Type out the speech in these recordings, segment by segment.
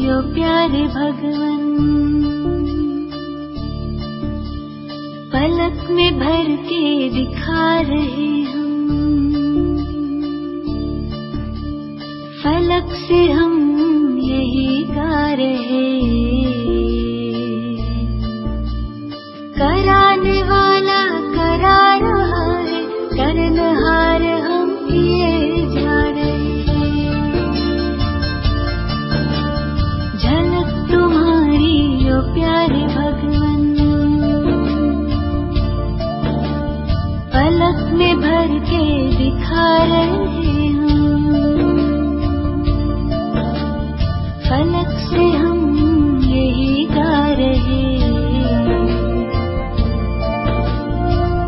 ओ प्यारे भगवन, पलक में भर के दिखा रहे हम, फलक से हम यही गा रहे। कराने वाला करा रहा है, करनहार हम किए जा रहे। झलक तुम्हारी ओ प्यारे भगवन, पलक में भर के दिखा रहे हम, फलक से हम यही गा रहे।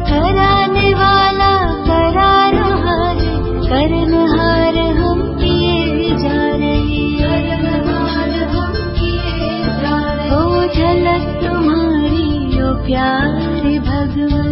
कराने वाला करा रहा है, करनहार हम किए जा रहे। करनहार हम किए जा रहे। ओ झलक तुम्हारी ओ प्यारे भगवन।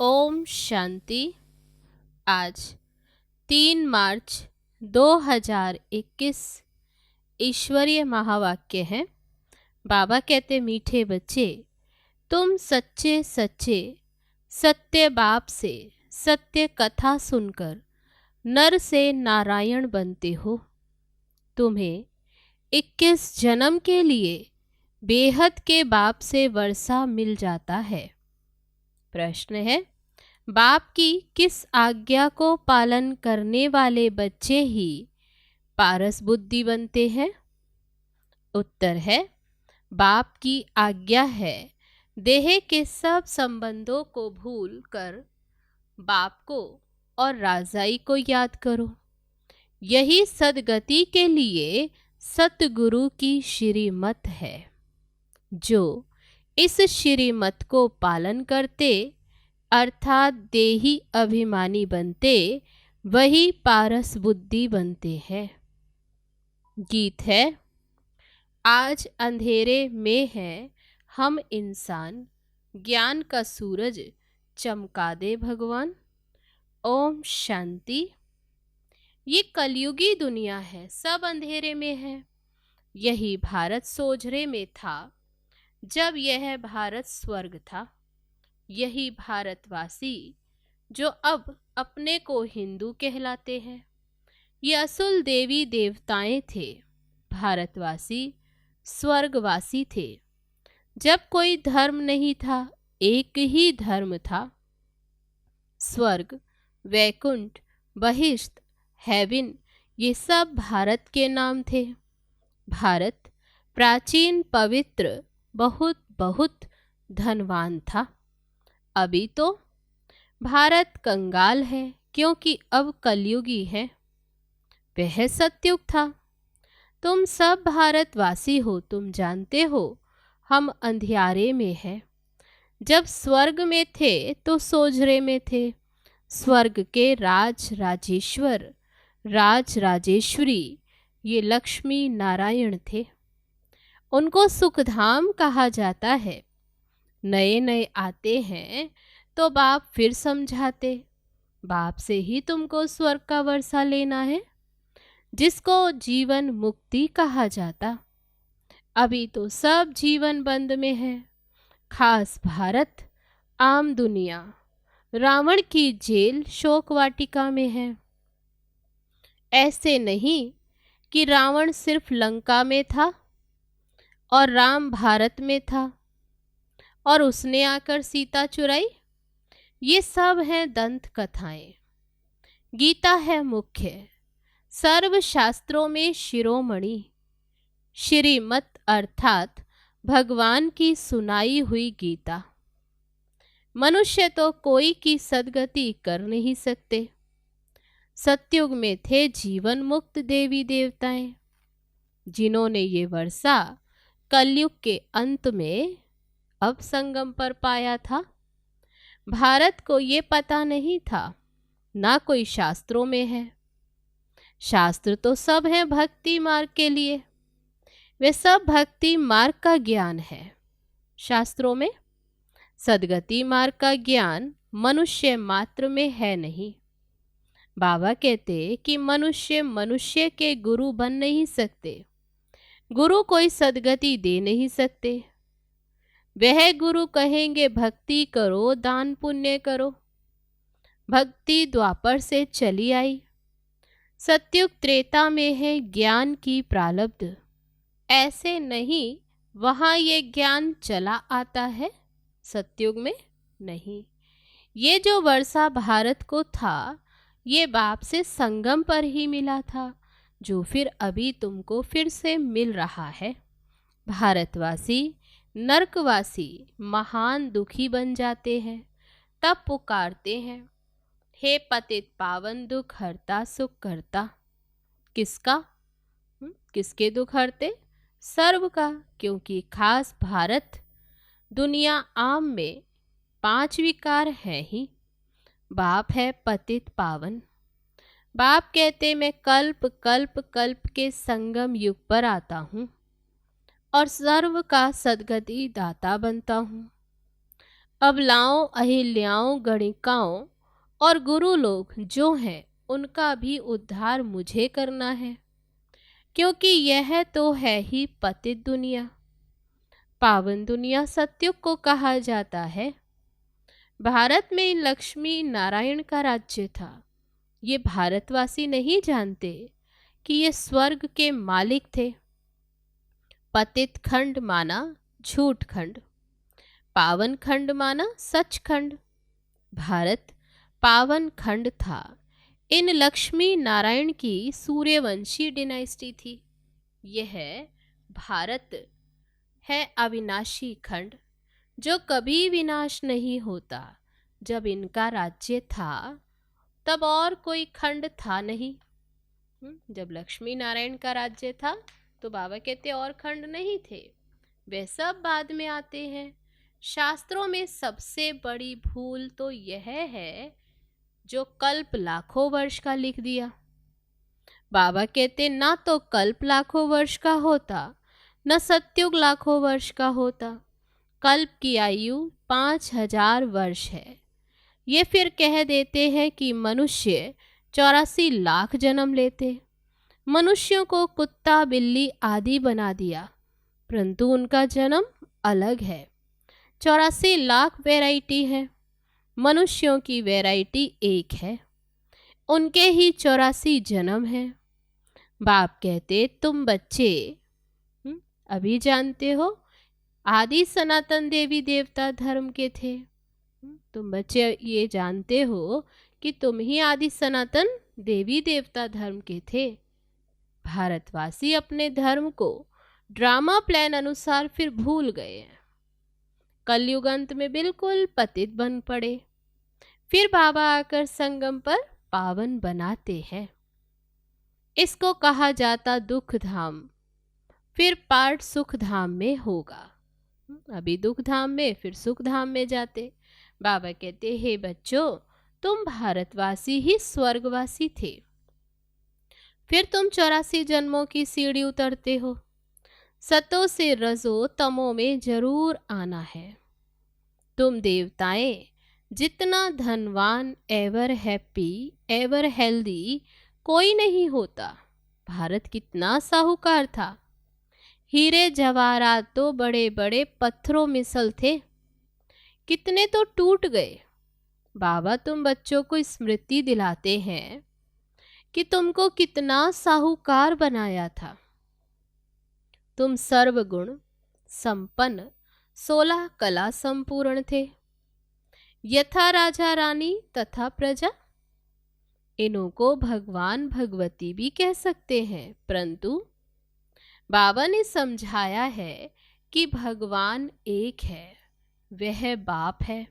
ओम शांति। आज 3 मार्च 2021 ईश्वरीय महावाक्य है। बाबा कहते, मीठे बच्चे, तुम सच्चे सच्चे सत्य बाप से सत्य कथा सुनकर नर से नारायण बनते हो। तुम्हें 21 जन्म के लिए बेहद के बाप से वर्षा मिल जाता है। प्रश्न है, बाप की किस आज्ञा को पालन करने वाले बच्चे ही पारस बुद्धि बनते हैं? उत्तर है, बाप की आज्ञा है देह के सब संबंधों को भूल कर बाप को और राजाई को याद करो। यही सदगति के लिए सतगुरु की श्रीमत है। जो इस श्रीमत को पालन करते अर्थात देही अभिमानी बनते, वही पारस बुद्धि बनते हैं। गीत है, आज अंधेरे में है हम इंसान, ज्ञान का सूरज चमका दे भगवान। ओम शांति। ये कलयुगी दुनिया है, सब अंधेरे में है। यही भारत सोझरे में था जब यह भारत स्वर्ग था। यही भारतवासी जो अब अपने को हिंदू कहलाते हैं, ये असुल देवी देवताएं थे। भारतवासी स्वर्गवासी थे। जब कोई धर्म नहीं था, एक ही धर्म था। स्वर्ग, वैकुंठ, बहिष्ठ, हेवन, ये सब भारत के नाम थे। भारत प्राचीन पवित्र बहुत बहुत धनवान था। अभी तो भारत कंगाल है, क्योंकि अब कलयुगी है। वह सतयुग था। तुम सब भारतवासी हो, तुम जानते हो हम अंधियारे में हैं। जब स्वर्ग में थे तो सोझरे में थे। स्वर्ग के राज राजेश्वर, राज राजेश्वरी ये लक्ष्मी नारायण थे। उनको सुखधाम कहा जाता है। नए नए आते हैं तो बाप फिर समझाते, बाप से ही तुमको स्वर्ग का वर्षा लेना है, जिसको जीवन मुक्ति कहा जाता। अभी तो सब जीवन बंद में है। खास भारत, आम दुनिया, रावण की जेल शोक वाटिका में है। ऐसे नहीं कि रावण सिर्फ लंका में था और राम भारत में था और उसने आकर सीता चुराई। ये सब हैं दंत कथाएं। गीता है मुख्य, सर्व शास्त्रों में शिरोमणि। श्रीमत अर्थात भगवान की सुनाई हुई गीता। मनुष्य तो कोई की सदगति कर नहीं सकते। सतयुग में थे जीवन मुक्त देवी देवताएं, जिन्होंने ये वर्षा कलयुग के अंत में अब संगम पर पाया था। भारत को ये पता नहीं था, ना कोई शास्त्रों में है। शास्त्र तो सब हैं भक्ति मार्ग के लिए, वे सब भक्ति मार्ग का ज्ञान है। शास्त्रों में सद्गति मार्ग का ज्ञान मनुष्य मात्र में है नहीं। बाबा कहते कि मनुष्य मनुष्य के गुरु बन नहीं सकते, गुरु कोई सद्गति दे नहीं सकते। वह गुरु कहेंगे भक्ति करो, दान पुण्य करो। भक्ति द्वापर से चली आई, सत्युग त्रेता में है ज्ञान की प्रारब्ध। ऐसे नहीं वहाँ ये ज्ञान चला आता है, सत्युग में नहीं। ये जो वर्षा भारत को था, ये बाप से संगम पर ही मिला था, जो फिर अभी तुमको फिर से मिल रहा है। भारतवासी नरकवासी महान दुखी बन जाते हैं, तब पुकारते हैं, हे पतित पावन दुख हरता सुख करता। किसका? किसके दुख हरते? सर्व का, क्योंकि खास भारत दुनिया आम में 5 विकार है ही। बाप है पतित पावन। बाप कहते मैं कल्प कल्प कल्प के संगम युग पर आता हूँ और सर्व का सद्गति दाता बनता हूँ। अबलाओं अहिल्याओं गणिकाओं और गुरु लोग जो हैं, उनका भी उद्धार मुझे करना है, क्योंकि यह तो है ही पतित दुनिया। पावन दुनिया सत्युग को कहा जाता है। भारत में लक्ष्मी नारायण का राज्य था। ये भारतवासी नहीं जानते कि ये स्वर्ग के मालिक थे। पतित खंड माना झूठ खंड, पावन खंड माना सच खंड। भारत पावन खंड था। इन लक्ष्मी नारायण की सूर्यवंशी डिनाइस्टी थी। यह भारत है अविनाशी खंड, जो कभी विनाश नहीं होता। जब इनका राज्य था तब और कोई खंड था नहीं। जब लक्ष्मी नारायण का राज्य था तो बाबा कहते और खंड नहीं थे, वे सब बाद में आते हैं। शास्त्रों में सबसे बड़ी भूल तो यह है जो कल्प लाखों वर्ष का लिख दिया। बाबा कहते ना तो कल्प लाखों वर्ष का होता, न सत्युग लाखों वर्ष का होता। कल्प की आयु 5000 वर्ष है। ये फिर कह देते हैं कि मनुष्य 84 लाख जन्म लेते। मनुष्यों को कुत्ता बिल्ली आदि बना दिया, परंतु उनका जन्म अलग है। 84 लाख वैरायटी है, मनुष्यों की वैरायटी एक है। उनके ही 84 जन्म हैं। बाप कहते तुम बच्चे अभी जानते हो आदि सनातन देवी देवता धर्म के थे। तुम बच्चे ये जानते हो कि तुम ही आदि सनातन देवी देवता धर्म के थे। भारतवासी अपने धर्म को ड्रामा प्लान अनुसार फिर भूल गए हैं। कलयुग अंत में बिल्कुल पतित बन पड़े। फिर बाबा आकर संगम पर पावन बनाते हैं। इसको कहा जाता दुख धाम, फिर पार्ट सुख धाम में होगा। अभी दुख धाम में फिर सुख धाम में जाते। बाबा कहते हे बच्चों, तुम भारतवासी ही स्वर्गवासी थे, फिर तुम 84 जन्मों की सीढ़ी उतरते हो। सतो से रजो तमो में जरूर आना है। तुम देवताएं जितना धनवान, एवर हैप्पी, एवर हेल्दी कोई नहीं होता। भारत कितना साहूकार था। हीरे जवाहरात तो बड़े बड़े पत्थरों मिसल थे, कितने तो टूट गए। बाबा तुम बच्चों को स्मृति दिलाते हैं कि तुमको कितना साहूकार बनाया था। तुम सर्वगुण संपन्न 16 कला संपूर्ण थे, यथा राजा रानी तथा प्रजा। इन्हों को भगवान भगवती भी कह सकते हैं, परंतु बाबा ने समझाया है कि भगवान एक है, वह बाप है।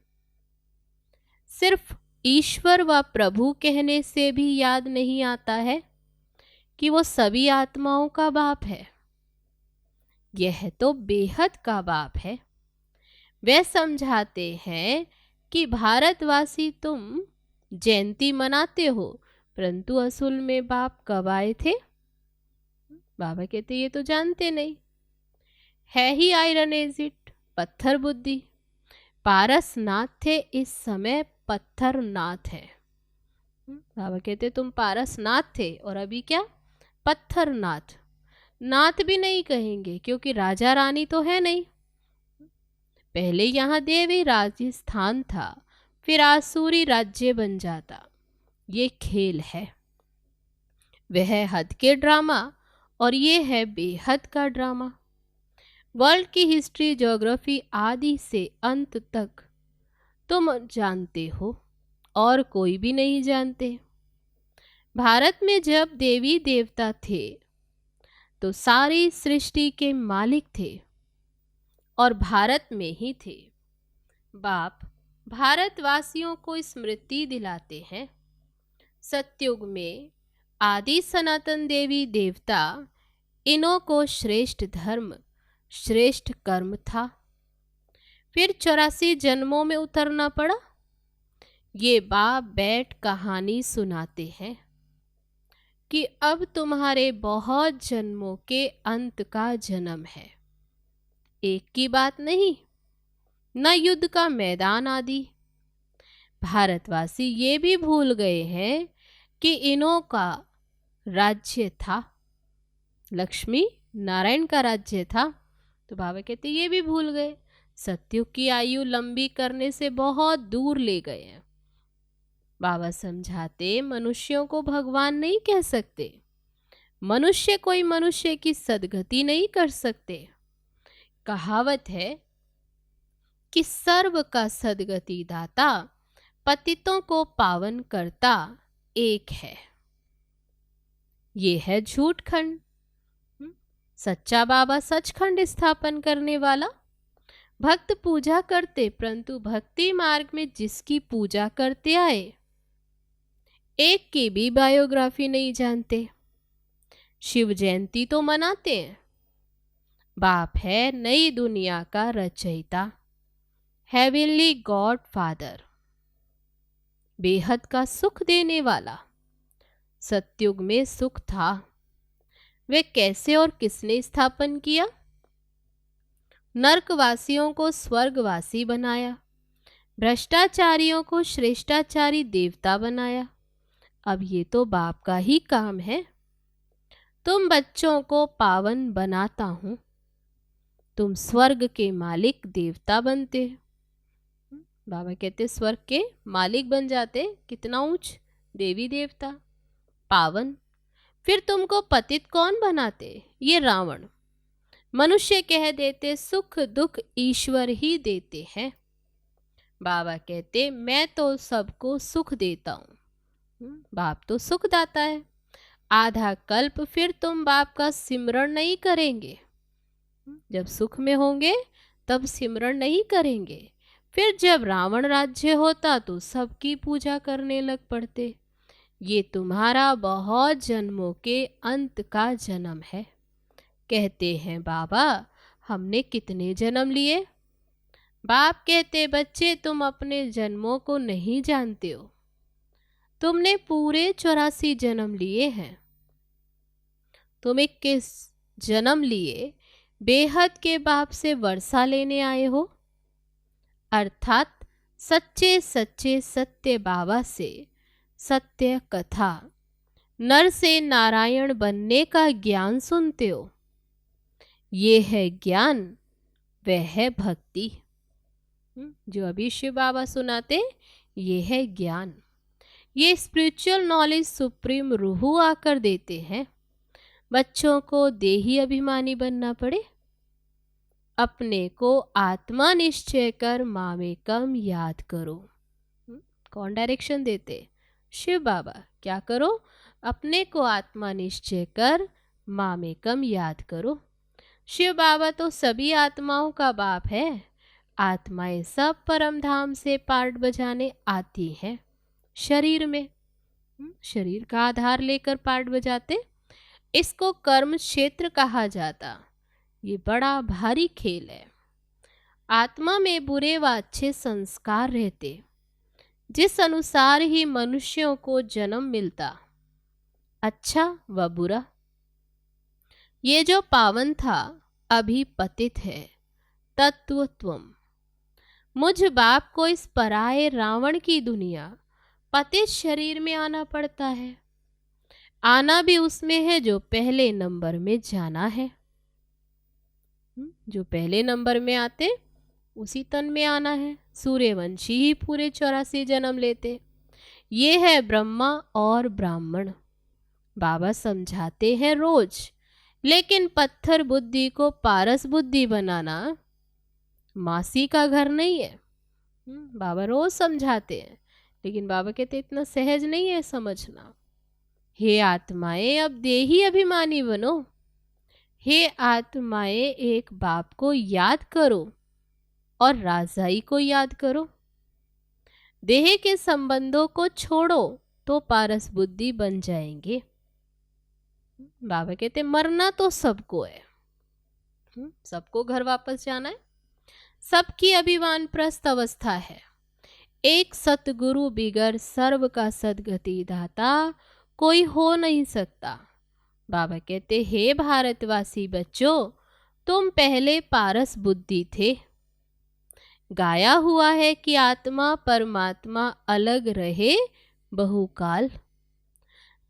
सिर्फ ईश्वर व प्रभु कहने से भी याद नहीं आता है कि वो सभी आत्माओं का बाप है। यह तो बेहद का बाप है। वे समझाते हैं कि भारतवासी तुम जयंती मनाते हो, परंतु असल में बाप कब आए थे? बाबा कहते ये तो जानते नहीं। है ही आयरन एजिट, पत्थर बुद्धि। पारसनाथ थे, इस समय पत्थरनाथ है। बाबा कहते तुम पारसनाथ थे और अभी क्या? पत्थरनाथ। नाथ भी नहीं कहेंगे क्योंकि राजा रानी तो है नहीं। पहले यहाँ देवी राजस्थान था, फिर आसुरी राज्य बन जाता। ये खेल है। वह हद के ड्रामा और ये है बेहद का ड्रामा। वर्ल्ड की हिस्ट्री, ज्योग्राफी आदि से अंत तक तुम जानते हो और कोई भी नहीं जानते। भारत में जब देवी देवता थे तो सारी सृष्टि के मालिक थे और भारत में ही थे। बाप भारतवासियों को स्मृति दिलाते हैं, सतयुग में आदि सनातन देवी देवता, इन्हों को श्रेष्ठ धर्म श्रेष्ठ कर्म था। फिर 84 जन्मों में उतरना पड़ा। ये बाप बैठ कहानी सुनाते हैं कि अब तुम्हारे बहुत जन्मों के अंत का जन्म है। एक की बात नहीं, न युद्ध का मैदान आदि। भारतवासी ये भी भूल गए हैं कि इन्हों का राज्य था, लक्ष्मी नारायण का राज्य था। तो बाबा कहते ये भी भूल गए। सतयुग की आयु लंबी करने से बहुत दूर ले गए हैं। बाबा समझाते मनुष्यों को भगवान नहीं कह सकते। मनुष्य कोई मनुष्य की सदगति नहीं कर सकते। कहावत है कि सर्व का सदगति दाता, पतितों को पावन करता एक है। ये है झूठ खंड। सच्चा बाबा सचखंड स्थापन करने वाला। भक्त पूजा करते, परंतु भक्ति मार्ग में जिसकी पूजा करते आए, एक की भी बायोग्राफी नहीं जानते। शिव जयंती तो मनाते हैं। बाप है नई दुनिया का रचयिता, हेवनली गॉड फादर, बेहद का सुख देने वाला। सतयुग में सुख था, वे कैसे और किसने स्थापन किया? नरकवासियों को स्वर्गवासी बनाया, भ्रष्टाचारियों को श्रेष्ठाचारी देवता बनाया। अब ये तो बाप का ही काम है। तुम बच्चों को पावन बनाता हूं, तुम स्वर्ग के मालिक देवता बनते। बाबा कहते स्वर्ग के मालिक बन जाते। कितना ऊंच देवी देवता, पावन। फिर तुमको पतित कौन बनाते? ये रावण। मनुष्य कह देते सुख दुख ईश्वर ही देते हैं। बाबा कहते मैं तो सबको सुख देता हूँ। बाप तो सुख दाता है। आधा कल्प फिर तुम बाप का सिमरण नहीं करेंगे। जब सुख में होंगे तब सिमरण नहीं करेंगे। फिर जब रावण राज्य होता तो सबकी पूजा करने लग पड़ते। ये तुम्हारा बहुत जन्मों के अंत का जन्म है। कहते हैं बाबा हमने कितने जन्म लिए? बाप कहते बच्चे तुम अपने जन्मों को नहीं जानते हो। तुमने पूरे 84 जन्म लिए हैं। तुम 21 जन्म लिए बेहद के बाप से वर्षा लेने आए हो, अर्थात सच्चे सच्चे सत्य बाबा से सत्य कथा, नर से नारायण बनने का ज्ञान सुनते हो। ये है ज्ञान, वह है भक्ति। जो अभी शिव बाबा सुनाते ये है ज्ञान। ये स्पिरिचुअल नॉलेज सुप्रीम रूह आकर देते हैं। बच्चों को देही अभिमानी बनना पड़े, अपने को आत्मा निश्चय कर मामेकम याद करो। कौन डायरेक्शन देते? शिव बाबा। क्या करो? अपने को आत्मा निश्चय कर मामेकम याद करो। शिव बाबा तो सभी आत्माओं का बाप है। आत्माएं सब परम धाम से पार्ट बजाने आती हैं शरीर में। शरीर का आधार लेकर पार्ट बजाते। इसको कर्म क्षेत्र कहा जाता। ये बड़ा भारी खेल है। आत्मा में बुरे व अच्छे संस्कार रहते, जिस अनुसार ही मनुष्यों को जन्म मिलता, अच्छा व बुरा। ये जो पावन था अभी पतित है, तत्व त्वम। मुझ बाप को इस पराये रावण की दुनिया पतित शरीर में आना पड़ता है। आना भी उसमें है जो पहले नंबर में जाना है। जो पहले नंबर में आते उसी तन में आना है। सूर्यवंशी ही पूरे 84 जन्म लेते। ये है ब्रह्मा और ब्राह्मण। बाबा समझाते हैं रोज, लेकिन पत्थर बुद्धि को पारस बुद्धि बनाना मासी का घर नहीं है। बाबा रोज समझाते हैं, लेकिन बाबा कहते इतना सहज नहीं है समझना। हे आत्माएं, अब देही अभिमानी बनो। हे आत्माएं, एक बाप को याद करो और राजाई को याद करो। देह के संबंधों को छोड़ो तो पारस बुद्धि बन जाएंगे। बाबा कहते मरना तो सबको है, सबको घर वापस जाना है। सबकी अभिमान प्रस्त अवस्था है। एक सतगुरु बिगर सर्व का सदगति दाता कोई हो नहीं सकता। बाबा कहते हे भारतवासी बच्चों, तुम पहले पारस बुद्धि थे। गाया हुआ है कि आत्मा परमात्मा अलग रहे बहुकाल।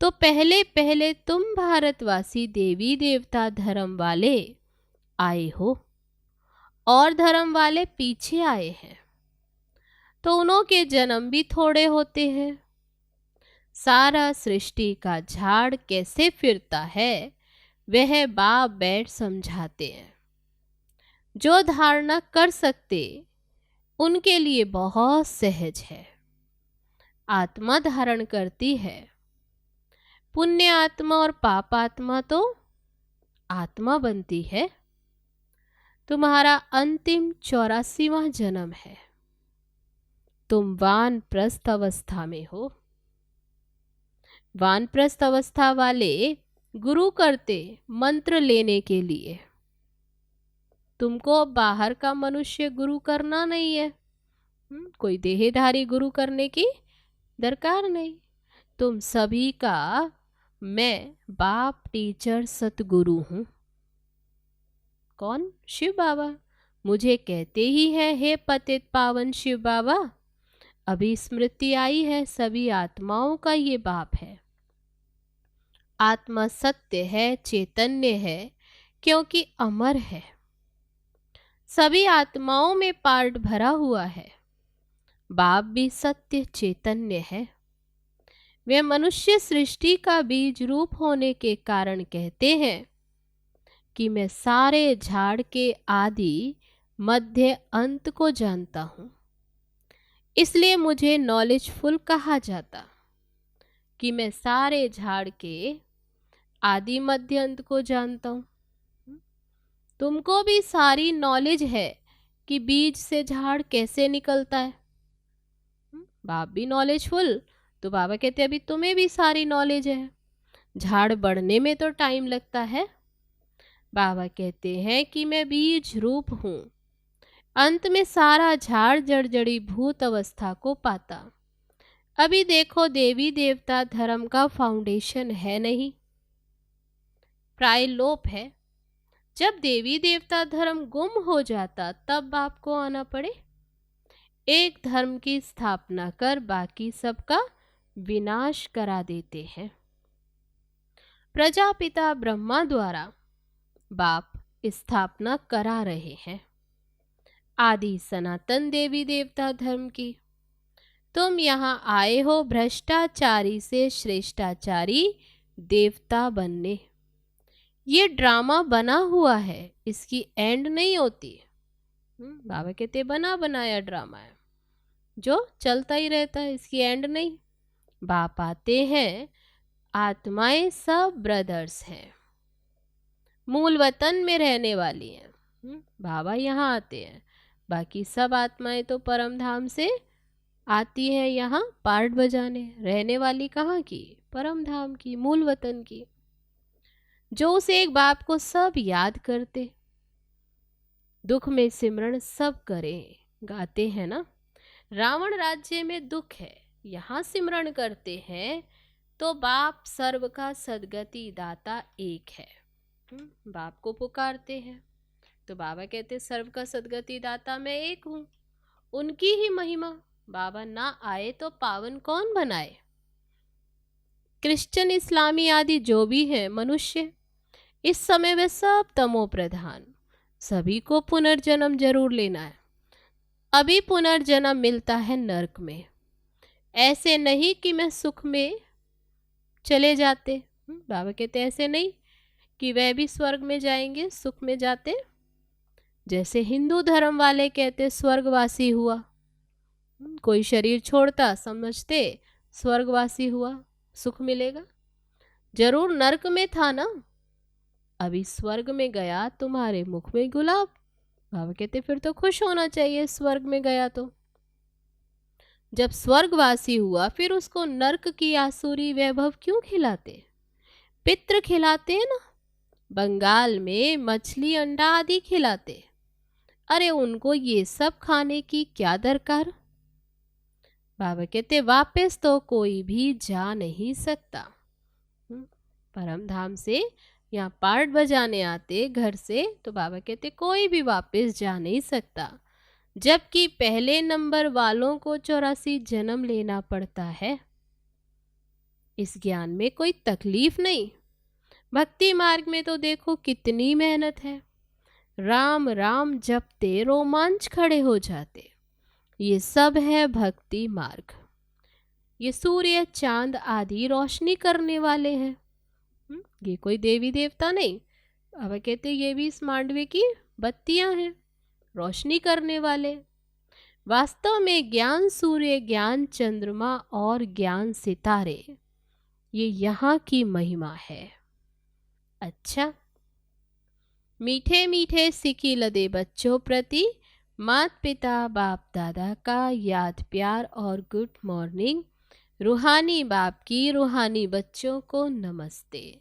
तो पहले पहले तुम भारतवासी देवी देवता धर्म वाले आए हो और धर्म वाले पीछे आए हैं, तो उन्हों के जन्म भी थोड़े होते हैं। सारा सृष्टि का झाड़ कैसे फिरता है वह बाप बैठ समझाते हैं। जो धारणा कर सकते उनके लिए बहुत सहज है। आत्मा धारण करती है। पुण्य आत्मा और पाप आत्मा तो आत्मा बनती है। तुम्हारा अंतिम 84वां जन्म है। तुम वानप्रस्थ अवस्था में हो। वानप्रस्थ अवस्था वाले गुरु करते मंत्र लेने के लिए। तुमको बाहर का मनुष्य गुरु करना नहीं है। कोई देहधारी गुरु करने की दरकार नहीं। तुम सभी का मैं बाप टीचर सतगुरु हूँ। कौन? शिव बाबा। मुझे कहते ही है हे पतित पावन शिव बाबा। अभी स्मृति आई है, सभी आत्माओं का ये बाप है। आत्मा सत्य है, चैतन्य है, क्योंकि अमर है। सभी आत्माओं में पार्ट भरा हुआ है। बाप भी सत्य चैतन्य है। वे मनुष्य सृष्टि का बीज रूप होने के कारण कहते हैं कि मैं सारे झाड़ के आदि मध्य अंत को जानता हूँ। इसलिए मुझे नॉलेजफुल कहा जाता कि मैं सारे झाड़ के आदि मध्य अंत को जानता हूँ। तुमको भी सारी नॉलेज है कि बीज से झाड़ कैसे निकलता है। बाप भी नॉलेजफुल, तो बाबा कहते अभी तुम्हें भी सारी नॉलेज है। झाड़ बढ़ने में तो टाइम लगता है। बाबा कहते हैं कि मैं बीज रूप हूँ। अंत में सारा झाड़ जड़ जड़ी भूत अवस्था को पाता। अभी देखो देवी देवता धर्म का फाउंडेशन है नहीं, प्राय लोप है। जब देवी देवता धर्म गुम हो जाता तब बाप को आना पड़े। एक धर्म की स्थापना कर बाकी सबका विनाश करा देते हैं। प्रजापिता ब्रह्मा द्वारा बाप स्थापना करा रहे हैं आदि सनातन देवी देवता धर्म की। तुम यहाँ आए हो भ्रष्टाचारी से श्रेष्ठाचारी देवता बनने। ये ड्रामा बना हुआ है, इसकी एंड नहीं होती। बाबा कहते बना बनाया ड्रामा है जो चलता ही रहता है, इसकी एंड नहीं। बाप आते हैं, आत्माएं सब ब्रदर्स हैं, मूल वतन में रहने वाली हैं। बाबा यहाँ आते हैं, बाकी सब आत्माएं तो परम धाम से आती हैं यहाँ पार्ट बजाने। रहने वाली कहाँ की? परम धाम की, मूल वतन की, जो उस एक बाप को सब याद करते। दुख में सिमरण सब करें, गाते हैं ना। रावण राज्य में दुख है, यहाँ सिमरण करते हैं तो बाप सर्व का सद्गति दाता एक है। बाप को पुकारते हैं तो बाबा कहते सर्व का सद्गति दाता मैं एक हूँ। उनकी ही महिमा, बाबा ना आए तो पावन कौन बनाए। क्रिश्चियन, इस्लामी आदि जो भी है मनुष्य, इस समय वे सब तमो प्रधान। सभी को पुनर्जन्म जरूर लेना है। अभी पुनर्जन्म मिलता है नरक में, ऐसे नहीं कि मैं सुख में चले जाते। बाबा कहते ऐसे नहीं कि वह भी स्वर्ग में जाएंगे, सुख में जाते। जैसे हिंदू धर्म वाले कहते स्वर्गवासी हुआ, कोई शरीर छोड़ता समझते स्वर्गवासी हुआ, सुख मिलेगा। जरूर नरक में था ना, अभी स्वर्ग में गया, तुम्हारे मुख में गुलाब। बाबा कहते फिर तो खुश होना चाहिए, स्वर्ग में गया तो। जब स्वर्गवासी हुआ फिर उसको नरक की आसुरी वैभव क्यों खिलाते। पितृ खिलाते हैं ना, बंगाल में मछली अंडा आदि खिलाते। अरे उनको ये सब खाने की क्या दरकार। बाबा कहते वापस तो कोई भी जा नहीं सकता। परम धाम से यहाँ पार्ट बजाने आते घर से, तो बाबा कहते कोई भी वापस जा नहीं सकता, जबकि पहले नंबर वालों को 84 जन्म लेना पड़ता है। इस ज्ञान में कोई तकलीफ नहीं। भक्ति मार्ग में तो देखो कितनी मेहनत है। राम राम जपते रोमांच खड़े हो जाते। ये सब है भक्ति मार्ग। ये सूर्य चांद आदि रोशनी करने वाले हैं। ये कोई देवी देवता नहीं। अब कहते ये भी इस मांडवे की बत्तियां हैं, रोशनी करने वाले। वास्तव में ज्ञान सूर्य, ज्ञान चंद्रमा और ज्ञान सितारे, ये यहाँ की महिमा है। अच्छा, मीठे मीठे सिकी लदे बच्चों प्रति माता पिता बाप दादा का याद प्यार और गुड मॉर्निंग। रूहानी बाप की रूहानी बच्चों को नमस्ते।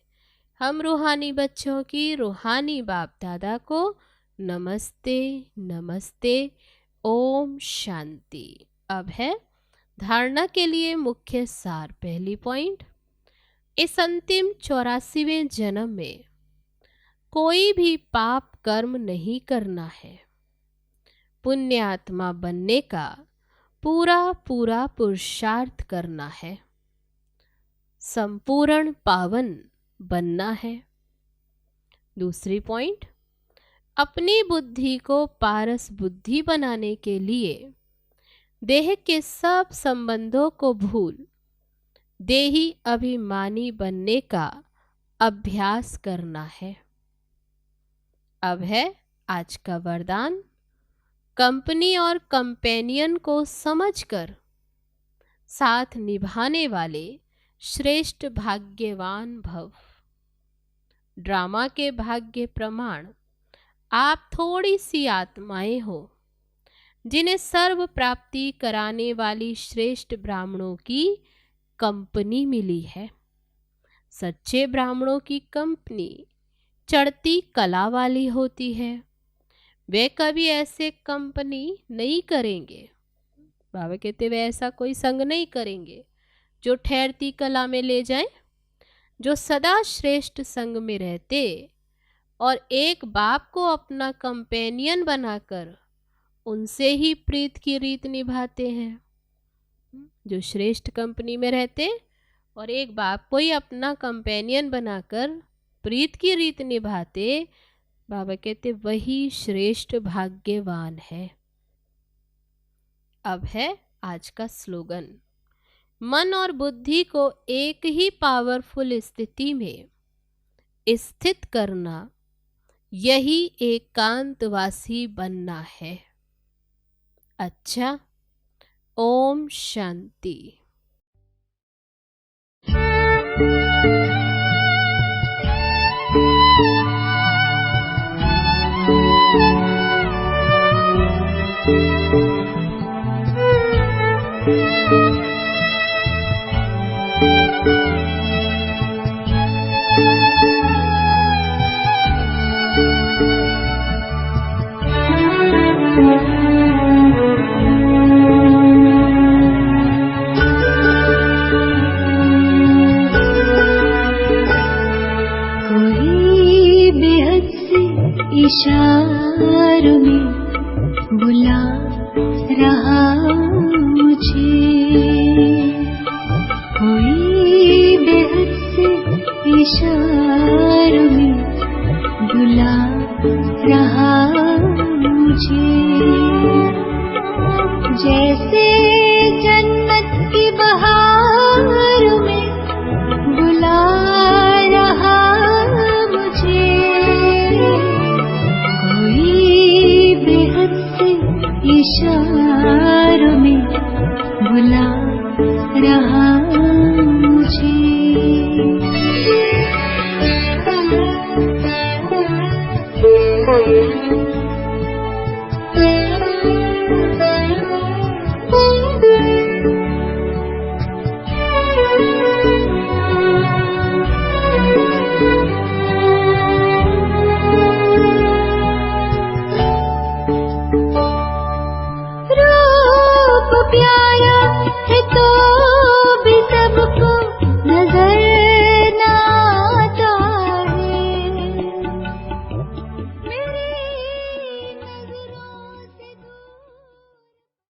हम रूहानी बच्चों की रूहानी बाप दादा को नमस्ते नमस्ते। ओम शांति। अब है धारणा के लिए मुख्य सार। पहली पॉइंट, इस अंतिम 84वें जन्म में कोई भी पाप कर्म नहीं करना है। पुण्यात्मा बनने का पूरा पूरा पुरुषार्थ करना है। संपूर्ण पावन बनना है। दूसरी पॉइंट, अपनी बुद्धि को पारस बुद्धि बनाने के लिए देह के सब संबंधों को भूल देही अभिमानी बनने का अभ्यास करना है। अब है आज का वरदान, कंपनी और कंपेनियन को समझकर साथ निभाने वाले श्रेष्ठ भाग्यवान भव। ड्रामा के भाग्य प्रमाण आप थोड़ी सी आत्माएं हो जिन्हें सर्व प्राप्ति कराने वाली श्रेष्ठ ब्राह्मणों की कंपनी मिली है। सच्चे ब्राह्मणों की कंपनी चढ़ती कला वाली होती है। वे कभी ऐसे कंपनी नहीं करेंगे। बाबा कहते वे ऐसा कोई संग नहीं करेंगे जो ठहरती कला में ले जाए। जो सदा श्रेष्ठ संग में रहते और एक बाप को अपना कंपेनियन बनाकर उनसे ही प्रीत की रीत निभाते हैं। जो श्रेष्ठ कंपनी में रहते और एक बाप को ही अपना कंपेनियन बनाकर प्रीत की रीत निभाते, बाबा कहते वही श्रेष्ठ भाग्यवान है। अब है आज का स्लोगन, मन और बुद्धि को एक ही पावरफुल स्थिति में स्थित करना, यही एकांतवासी बनना है। अच्छा, ओम शांति। बुला रहा मुझे। रूप प्यार